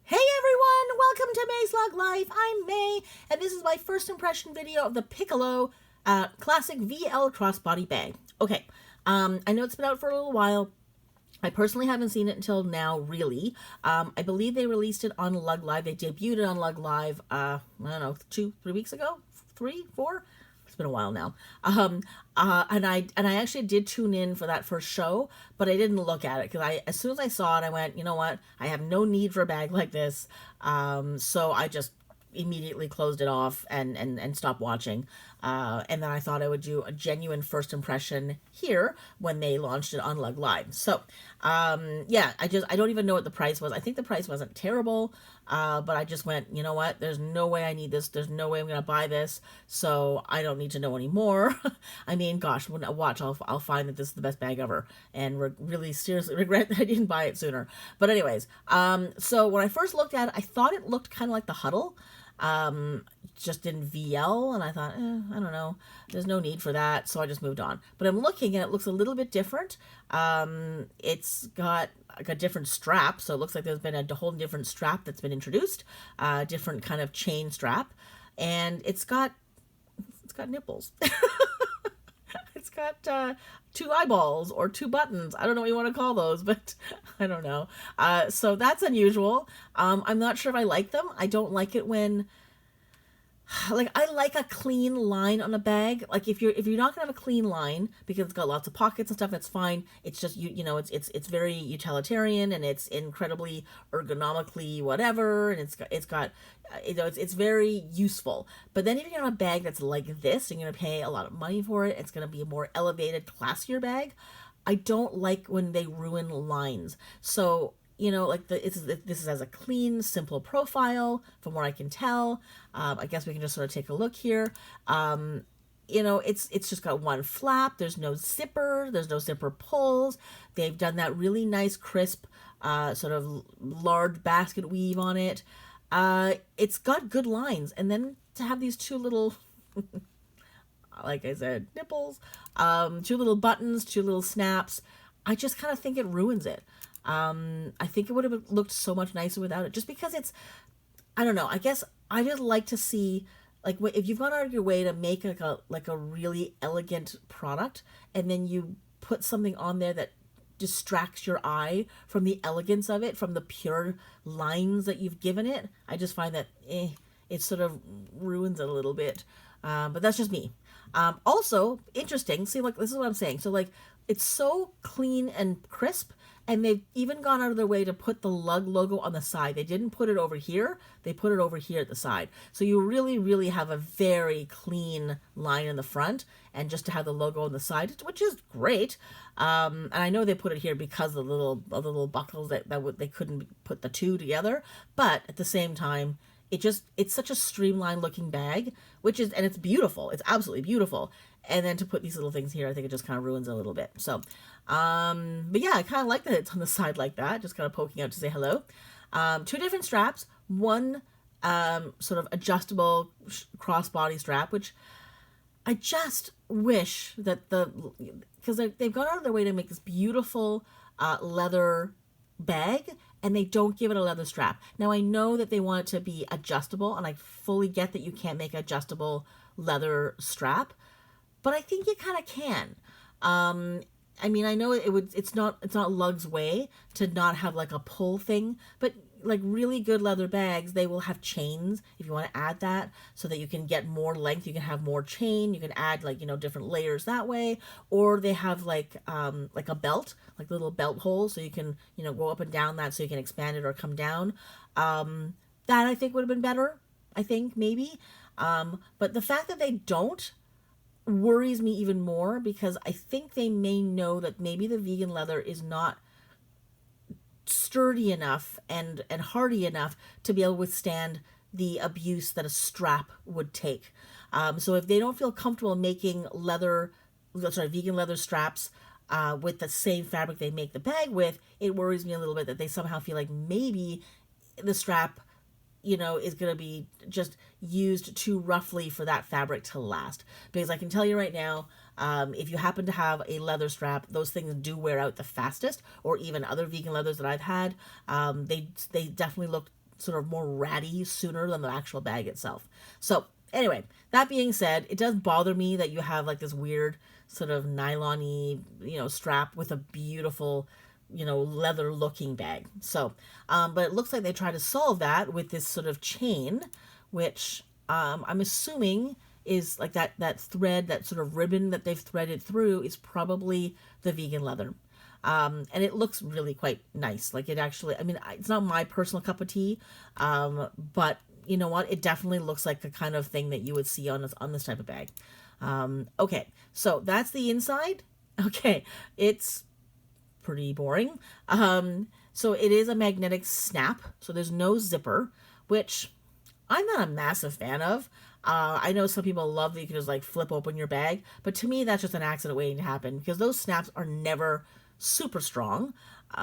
Hey everyone, welcome to May's Lug Life. I'm May, and this is my first impression video of the Piccolo Classic VL Crossbody bag. Okay, I know it's been out for a little while. I personally haven't seen it until now, really. I believe they released it on Lug Live. They debuted it on Lug Live, I don't know, 2-3 weeks ago? 3, 4? It's been a while now. And I actually did tune in for that first show, but I didn't look at it because as soon as I saw it, I went, you know what? I have no need for a bag like this. So I just immediately closed it off and stopped watching. And then I thought I would do a genuine first impression here when they launched it on Lug Live. So, yeah, I don't even know what the price was. I think the price wasn't terrible, but I just went, you know what? There's no way I need this. There's no way I'm going to buy this. So I don't need to know anymore. I mean, gosh, when I watch, I'll find that this is the best bag ever and really seriously regret that I didn't buy it sooner. But anyways, so when I first looked at it, I thought it looked kind of like the Huddle. Just in VL, and I thought, I don't know, there's no need for that, so I just moved on. But I'm looking, and it looks a little bit different. It's got like a different strap, so it looks like there's been a whole different strap that's been introduced, different kind of chain strap, and it's got nipples. It's got 2 eyeballs or 2 buttons. I don't know what you want to call those, but I don't know. So that's unusual. I'm not sure if I like them. I don't like it when, like, I like a clean line on a bag. Like if you're not gonna have a clean line because it's got lots of pockets and stuff, that's fine. It's just you know it's very utilitarian and it's incredibly ergonomically whatever, and it's got you know it's very useful. But then if you're gonna have a bag that's like this, you're gonna pay a lot of money for it. It's gonna be a more elevated, classier bag. I don't like when they ruin lines. So you know, like this is as a clean, simple profile from what I can tell. I guess we can just sort of take a look here. You know, it's just got one flap. There's no zipper. There's no zipper pulls. They've done that really nice, crisp, sort of large basket weave on it. It's got good lines, and then to have these 2 little, like I said, nipples, 2 little buttons, 2 little snaps. I just kind of think it ruins it. I think it would have looked so much nicer without it, just because it's, I don't know, I guess I just like to see, like, if you've gone out of your way to make like a really elegant product, and then you put something on there that distracts your eye from the elegance of it, from the pure lines that you've given it, I just find that, it sort of ruins it a little bit. But that's just me. Also, interesting, see, like, this is what I'm saying. So, like, it's so clean and crisp, and they've even gone out of their way to put the Lug logo on the side. They didn't put it over here. They put it over here at the side. So you really, really have a very clean line in the front, and just to have the logo on the side, which is great. And I know they put it here because of the little buckles that they couldn't put the 2 together. But at the same time, it's such a streamlined looking bag, and it's beautiful. It's absolutely beautiful. And then to put these little things here, I think it just kind of ruins it a little bit. So, but yeah, I kind of like that it's on the side like that, just kind of poking out to say hello. 2 different straps, one sort of adjustable crossbody strap, which I just wish that because they've gone out of their way to make this beautiful leather bag, and they don't give it a leather strap. Now, I know that they want it to be adjustable, and I fully get that you can't make adjustable leather strap, but I think you kind of can. I mean, I know it's not Lug's way to not have like a pull thing, but like really good leather bags, they will have chains if you want to add that, so that you can get more length. You can have more chain. You can add, like, you know, different layers that way, or they have like a belt, like little belt holes, so you can, you know, go up and down that, so you can expand it or come down. That I think would have been better. I think maybe, but the fact that they don't worries me even more, because I think they may know that maybe the vegan leather is not sturdy enough and hardy enough to be able to withstand the abuse that a strap would take. So if they don't feel comfortable making vegan leather straps with the same fabric they make the bag with, it worries me a little bit that they somehow feel like maybe the strap, you know, is going to be just used too roughly for that fabric to last. Because I can tell you right now, if you happen to have a leather strap, those things do wear out the fastest, or even other vegan leathers that I've had. They definitely look sort of more ratty sooner than the actual bag itself. So anyway, that being said, it does bother me that you have like this weird sort of nylon-y, strap with a beautiful, leather looking bag. So, but it looks like they try to solve that with this sort of chain, which I'm assuming is like that thread, that sort of ribbon that they've threaded through is probably the vegan leather. And it looks really quite nice. Like it actually, I mean, it's not my personal cup of tea, but you know what? It definitely looks like the kind of thing that you would see on this type of bag. Okay, so that's the inside. Okay, it's pretty boring. So it is a magnetic snap, so there's no zipper, which I'm not a massive fan of. I know some people love that you can just like flip open your bag, but to me that's just an accident waiting to happen because those snaps are never super strong.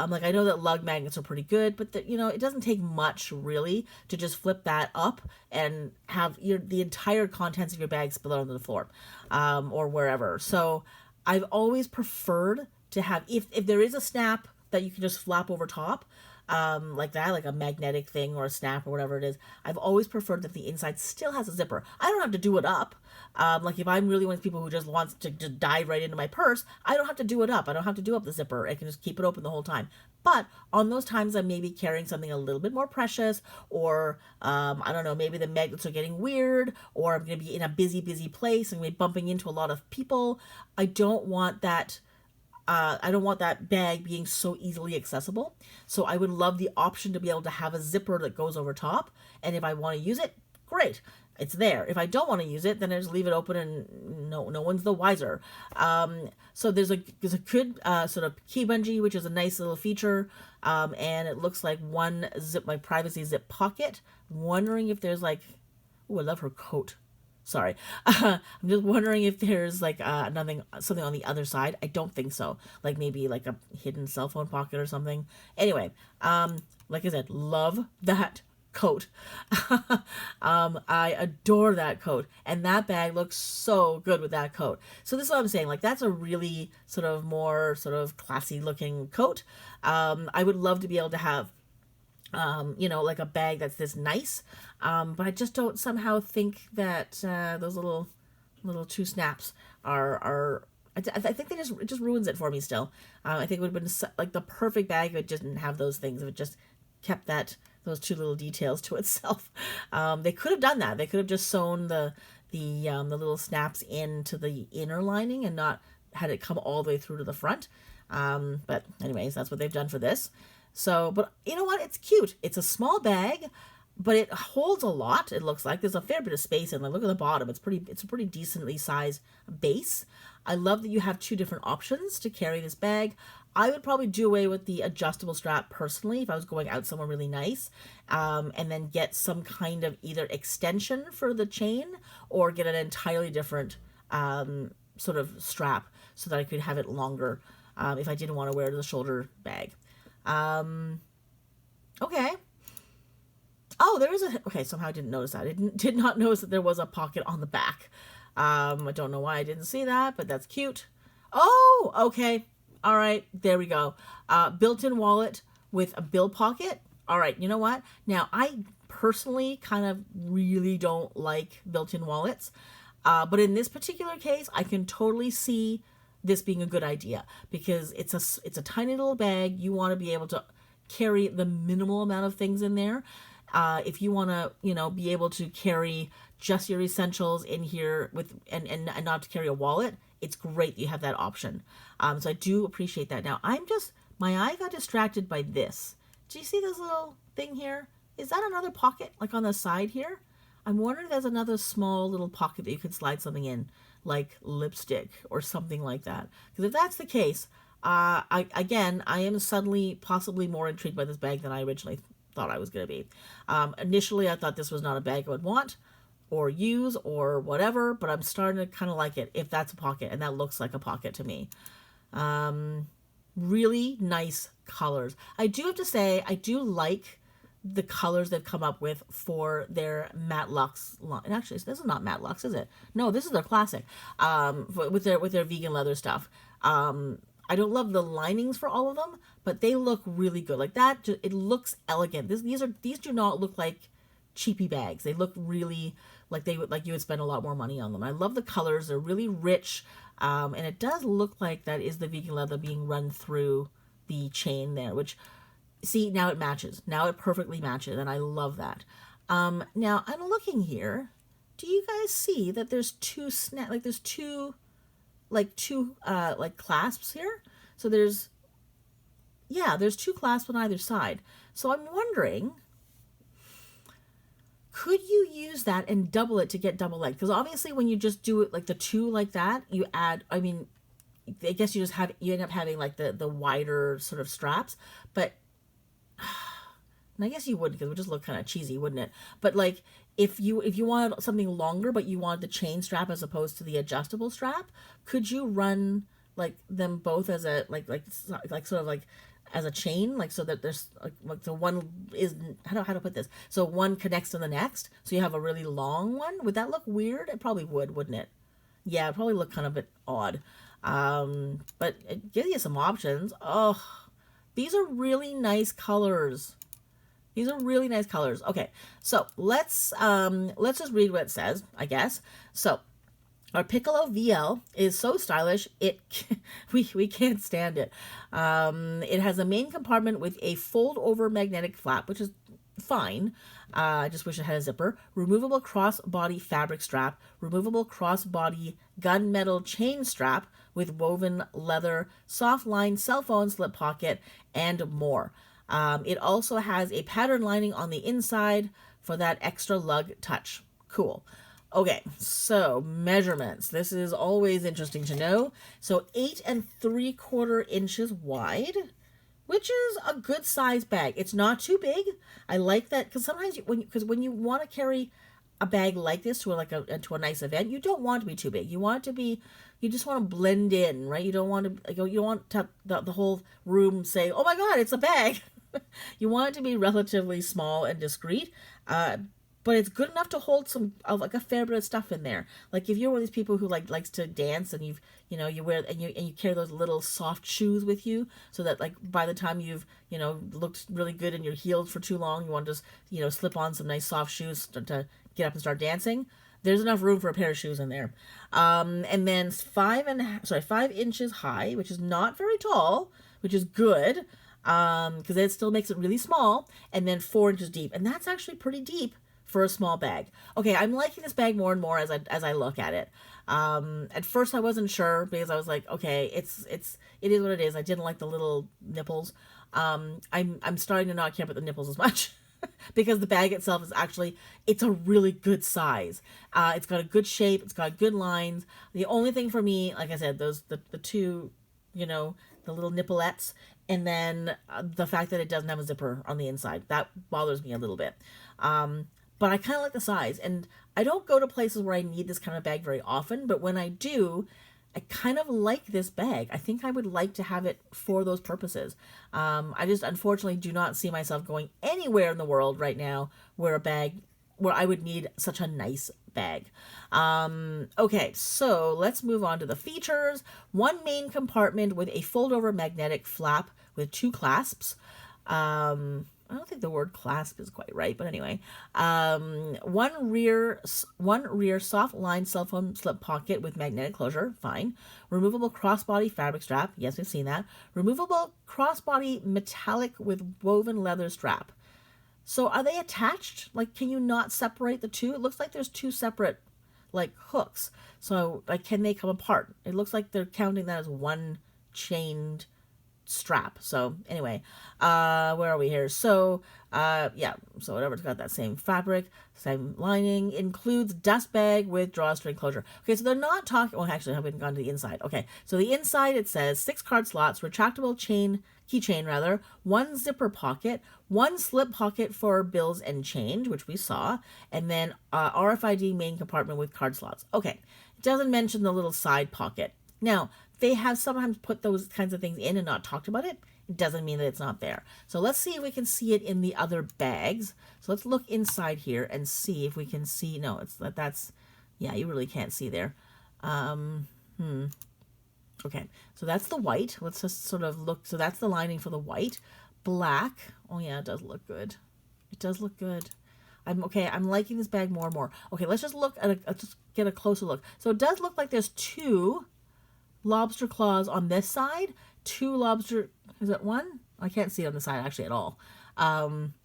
Like I know that lug magnets are pretty good, but it doesn't take much really to just flip that up and have the entire contents of your bag spill out onto the floor, or wherever. So I've always preferred to have, if there is a snap that you can just flap over top, like that, like a magnetic thing or a snap or whatever it is, I've always preferred that the inside still has a zipper. I don't have to do it up. Like if I'm really one of the people who just wants to just dive right into my purse, I don't have to do it up. I don't have to do up the zipper. I can just keep it open the whole time. But on those times I'm maybe carrying something a little bit more precious, or I don't know, maybe the magnets are getting weird, or I'm going to be in a busy place and we're bumping into a lot of people. I don't want that bag being so easily accessible. So I would love the option to be able to have a zipper that goes over top. And if I want to use it, great. It's there. If I don't want to use it, then I just leave it open and no one's the wiser. So there's a good sort of key bungee, which is a nice little feature. And it looks like one my privacy zip pocket. I'm wondering if there's like, oh, I love her coat. Sorry. I'm just wondering if there's like something on the other side. I don't think so. Like maybe like a hidden cell phone pocket or something. Anyway, like I said, love that coat. I adore that coat, and that bag looks so good with that coat. So this is what I'm saying. Like that's a really sort of more sort of classy looking coat. I would love to be able to have like a bag that's this nice. But I just don't somehow think that those little two snaps are I think it just ruins it for me still. I think it would have been like the perfect bag if it didn't have those things, if it just kept those two little details to itself. They could have done that. They could have just sewn the little snaps into the inner lining and not had it come all the way through to the front. But anyways, that's what they've done for this. So, but you know what? It's cute. It's a small bag, but it holds a lot. It looks like there's a fair bit of space in there. Look at the bottom. It's a pretty decently sized base. I love that you have two different options to carry this bag. I would probably do away with the adjustable strap personally if I was going out somewhere really nice, and then get some kind of either extension for the chain or get an entirely different sort of strap so that I could have it longer if I didn't want to wear the shoulder bag. Okay. Oh, there is okay, somehow I didn't notice that. I did not notice that there was a pocket on the back. I don't know why I didn't see that, but that's cute. Oh, okay. All right, there we go. Built-in wallet with a bill pocket. All right, you know what? Now, I personally kind of really don't like built-in wallets. But in this particular case, I can totally see this being a good idea because it's a tiny little bag. You want to be able to carry the minimal amount of things in there. If you want to, be able to carry just your essentials in here with and not to carry a wallet, it's great that you have that option. So I do appreciate that. Now my eye got distracted by this. Do you see this little thing here? Is that another pocket like on the side here? I'm wondering if there's another small little pocket that you could slide something in, like lipstick or something like that. Because if that's the case, I am suddenly possibly more intrigued by this bag than I originally thought I was going to be. Initially, I thought this was not a bag I would want or use or whatever, but I'm starting to kind of like it if that's a pocket, and that looks like a pocket to me. Really nice colors. I do have to say, I do like the colors they've come up with for their matte luxe line. And actually, this is not matte luxe, is it? No, this is their classic. With their vegan leather stuff. I don't love the linings for all of them, but they look really good. Like that, it looks elegant. These do not look like cheapy bags. They look really like you would spend a lot more money on them. I love the colors. They're really rich, and it does look like that is the vegan leather being run through the chain there. Which, see, now it matches. Now it perfectly matches, and I love that. Now I'm looking here. Do you guys see that there's two clasps here? So there's two clasps on either side. So I'm wondering, could you use that and double it to get double length? Because obviously when you just do it like the two like that, you add, I mean, I guess you end up having like the wider sort of straps, but and I guess you would, because it would just look kind of cheesy, wouldn't it? But like if you wanted something longer, but you wanted the chain strap as opposed to the adjustable strap, could you run like them both as a like sort of like as a chain, like so that there's like the one is how to put this, so one connects to the next, so you have a really long one? Would that look weird? It probably would, wouldn't it? Yeah, it probably look kind of a bit odd. But it gives you some options. Oh, these are really nice colors. These are really nice colors. Okay, so let's just read what it says, I guess. So our Piccolo VL is so stylish, we can't stand it. It has a main compartment with a fold-over magnetic flap, which is fine. I just wish it had a zipper. Removable crossbody fabric strap. Removable crossbody gunmetal chain strap with woven leather, soft line cell phone slip pocket, and more. It also has a pattern lining on the inside for that extra lug touch. Cool. Okay, so measurements. This is always interesting to know. So 8 3/4 inches wide, which is a good size bag. It's not too big. I like that, because sometimes when you want to carry a bag like this to a nice event, you don't want it to be too big. You just want to blend in, right? You don't want to the whole room say, "Oh my God, it's a bag." You want it to be relatively small and discreet, but it's good enough to hold a fair bit of stuff in there. Like if you're one of these people who likes to dance, and you wear and you carry those little soft shoes with you, so that like by the time you've looked really good in your heels for too long, you want to just slip on some nice soft shoes to get up and start dancing. There's enough room for a pair of shoes in there. And then 5 inches high, which is not very tall, which is good, because it still makes it really small. And then 4 inches deep, and that's actually pretty deep for a small bag. Okay, I'm liking this bag more and more as I look at it. At first I wasn't sure, because I was like, okay, it is what it is. I didn't like the little nipples. I'm starting to not care about the nipples as much. Because the bag itself is it's a really good size. It's got a good shape. It's got good lines. The only thing for me, like I said, the two, the little nipplettes, and then the fact that it doesn't have a zipper on the inside. That bothers me a little bit. But I kind of like the size. And I don't go to places where I need this kind of bag very often, but when I do, I kind of like this bag. I think I would like to have it for those purposes. I just unfortunately do not see myself going anywhere in the world right now where I would need such a nice bag. Okay, so let's move on to the features. One main compartment with a fold-over magnetic flap with 2 clasps. I don't think the word clasp is quite right, but anyway. One rear soft line cell phone slip pocket with magnetic closure, fine. Removable crossbody fabric strap, yes, we've seen that. Removable crossbody metallic with woven leather strap. So are they attached? Like, can you not separate the two? It looks like there's 2 separate, like, hooks. So, like, can they come apart? It looks like they're counting that as one chained strap. So anyway, where are we here? So yeah, so whatever, it's got that same fabric, same lining, includes dust bag with drawstring closure. Okay, so they're not talking, well, actually I haven't gone to the inside. Okay, so the inside, it says 6 card slots, retractable keychain rather, 1 zipper pocket, 1 slip pocket for bills and change, which we saw, and then RFID main compartment with card slots. Okay, it doesn't mention the little side pocket. Now, they have sometimes put those kinds of things in and not talked about it. It doesn't mean that it's not there. So let's see if we can see it in the other bags. So let's look inside here and see if we can see. No, that's, yeah, you really can't see there. Okay, so that's the white. Let's just sort of look. So that's the lining for the white. Black. Oh yeah, it does look good. It does look good. I'm liking this bag more and more. Okay, let's just look at let's just get a closer look. So it does look like there's 2 lobster claws on this side. 2 lobster, is it 1? I can't see it on the side actually at all.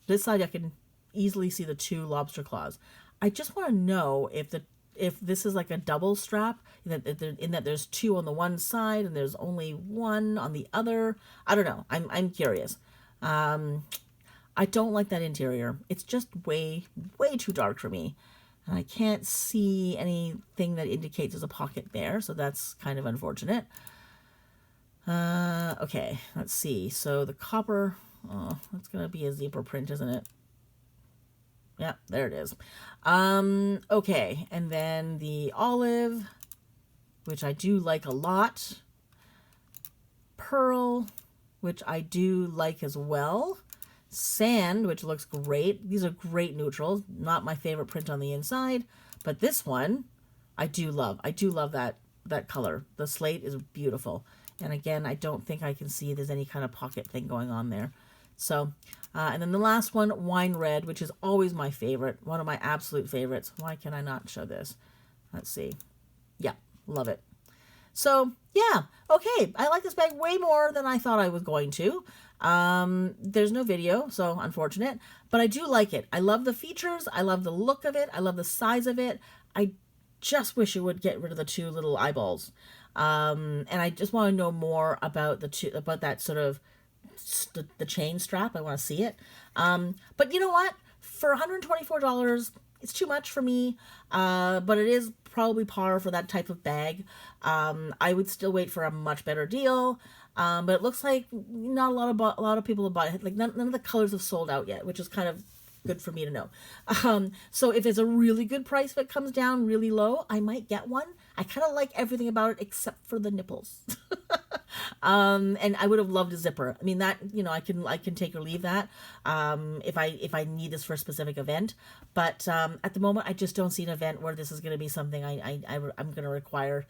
This side I can easily see the 2 lobster claws. I just want to know if this is like a double strap, in that there's 2 on the one side and there's only 1 on the other. I don't know. I'm curious. I don't like that interior. It's just way too dark for me. And I can't see anything that indicates there's a pocket there, so that's kind of unfortunate. Okay, let's see. So the copper, that's going to be a zebra print, isn't it? Yeah, there it is. Okay, and then the olive, which I do like a lot. Pearl, which I do like as well. Sand, which looks great. These are great neutrals. Not my favorite print on the inside, but this one I do love. I do love that color. The slate is beautiful. And again, I don't think I can see there's any kind of pocket thing going on there. So, and then the last one, wine red, which is always my favorite. One of my absolute favorites. Why can I not show this? Let's see. Yeah, love it. So, yeah, okay. I like this bag way more than I thought I was going to. There's no video, so unfortunate, but I do like it. I love the features. I love the look of it. I love the size of it. I just wish it would get rid of the 2 little eyeballs. And I just want to know more about about that sort of the chain strap. I want to see it. But you know what? For $124, it's too much for me. But it is probably par for that type of bag. I would still wait for a much better deal. But it looks like not a lot of people have bought it. Like none of the colors have sold out yet, which is kind of good for me to know. So if it's a really good price, if it comes down really low, I might get one. I kind of like everything about it except for the nipples. And I would have loved a zipper. I mean, that, you know, I can take or leave that if I need this for a specific event. But at the moment, I just don't see an event where this is going to be something I'm going to require,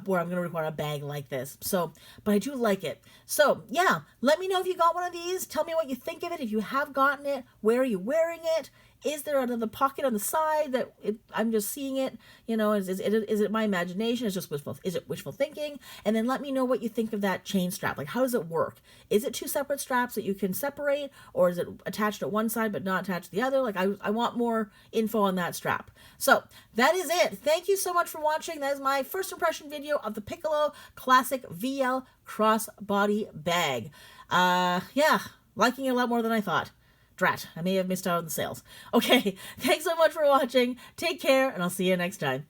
where I'm going to require a bag like this. So, but I do like it. So yeah, let me know if you got one of these. Tell me what you think of it. If you have gotten it, where are you wearing it? Is there another pocket on the side that I'm just seeing it? You know, is it my imagination? Is it wishful thinking? And then let me know what you think of that chain strap. Like, how does it work? Is it 2 separate straps that you can separate, or is it attached at one side but not attached to the other? Like, I want more info on that strap. So that is it. Thank you so much for watching. That is my first impression video of the Piccolo Classic VL Crossbody bag. Yeah, liking it a lot more than I thought. Drat, I may have missed out on the sales. Okay, thanks so much for watching. Take care, and I'll see you next time.